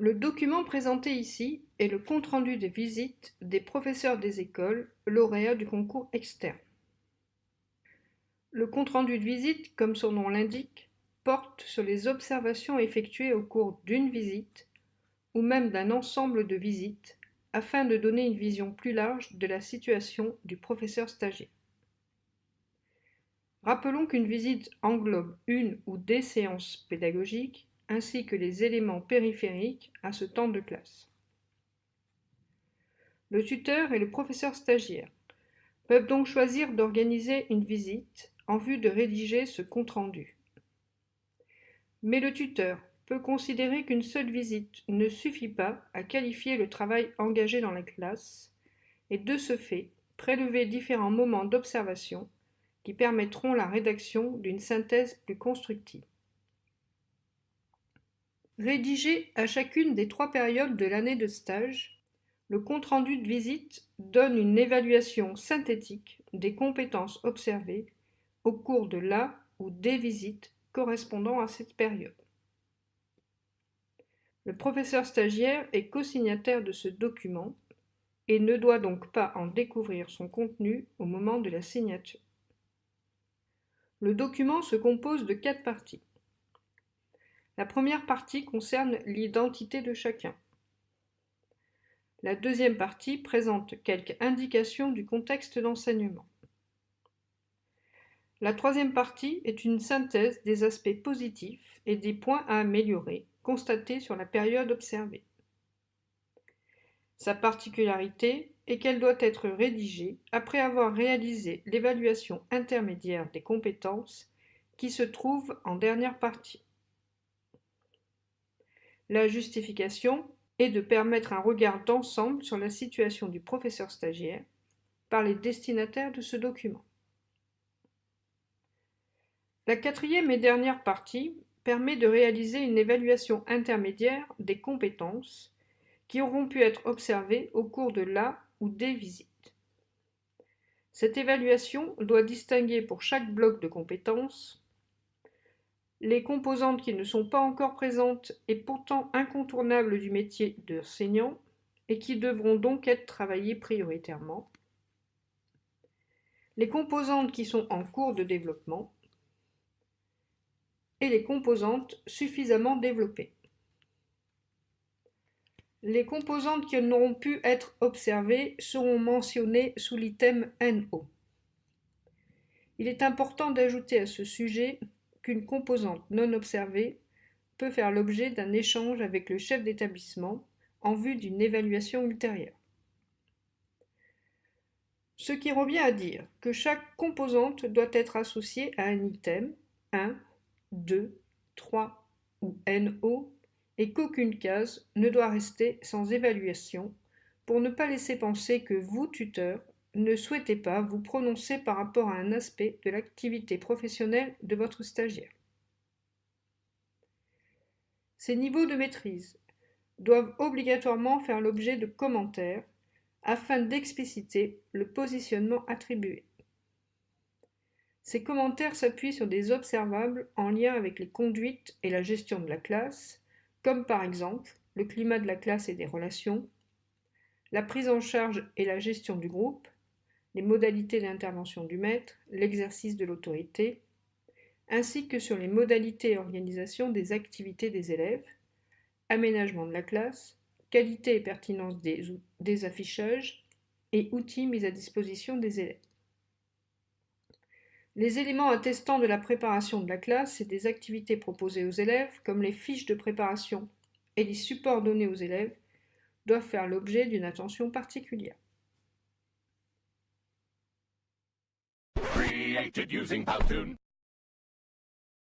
Le document présenté ici est le compte-rendu des visites des professeurs des écoles lauréats du concours externe. Le compte-rendu de visite, comme son nom l'indique, porte sur les observations effectuées au cours d'une visite ou même d'un ensemble de visites afin de donner une vision plus large de la situation du professeur stagiaire. Rappelons qu'une visite englobe une ou des séances pédagogiques ainsi que les éléments périphériques à ce temps de classe. Le tuteur et le professeur stagiaire peuvent donc choisir d'organiser une visite en vue de rédiger ce compte-rendu. Mais le tuteur peut considérer qu'une seule visite ne suffit pas à qualifier le travail engagé dans la classe et de ce fait prélever différents moments d'observation qui permettront la rédaction d'une synthèse plus constructive. Rédigé à chacune des 3 périodes de l'année de stage, le compte-rendu de visite donne une évaluation synthétique des compétences observées au cours de la ou des visites correspondant à cette période. Le professeur stagiaire est co-signataire de ce document et ne doit donc pas en découvrir son contenu au moment de la signature. Le document se compose de 4 parties. La première partie concerne l'identité de chacun. La deuxième partie présente quelques indications du contexte d'enseignement. La troisième partie est une synthèse des aspects positifs et des points à améliorer constatés sur la période observée. Sa particularité est qu'elle doit être rédigée après avoir réalisé l'évaluation intermédiaire des compétences qui se trouve en dernière partie. La justification est de permettre un regard d'ensemble sur la situation du professeur stagiaire par les destinataires de ce document. La quatrième et dernière partie permet de réaliser une évaluation intermédiaire des compétences qui auront pu être observées au cours de la ou des visites. Cette évaluation doit distinguer pour chaque bloc de compétences les composantes qui ne sont pas encore présentes et pourtant incontournables du métier d'enseignant et qui devront donc être travaillées prioritairement, les composantes qui sont en cours de développement et les composantes suffisamment développées. Les composantes qui n'auront pu être observées seront mentionnées sous l'item NO. Il est important d'ajouter à ce sujet qu'une composante non observée peut faire l'objet d'un échange avec le chef d'établissement en vue d'une évaluation ultérieure. Ce qui revient à dire que chaque composante doit être associée à un item 1, 2, 3 ou NO et qu'aucune case ne doit rester sans évaluation pour ne pas laisser penser que vous, tuteur, ne souhaitez pas vous prononcer par rapport à un aspect de l'activité professionnelle de votre stagiaire. Ces niveaux de maîtrise doivent obligatoirement faire l'objet de commentaires afin d'expliciter le positionnement attribué. Ces commentaires s'appuient sur des observables en lien avec les conduites et la gestion de la classe, comme par exemple le climat de la classe et des relations, la prise en charge et la gestion du groupe, les modalités d'intervention du maître, l'exercice de l'autorité, ainsi que sur les modalités et organisation des activités des élèves, aménagement de la classe, qualité et pertinence des affichages et outils mis à disposition des élèves. Les éléments attestant de la préparation de la classe et des activités proposées aux élèves, comme les fiches de préparation et les supports donnés aux élèves, doivent faire l'objet d'une attention particulière. Created using Powtoon.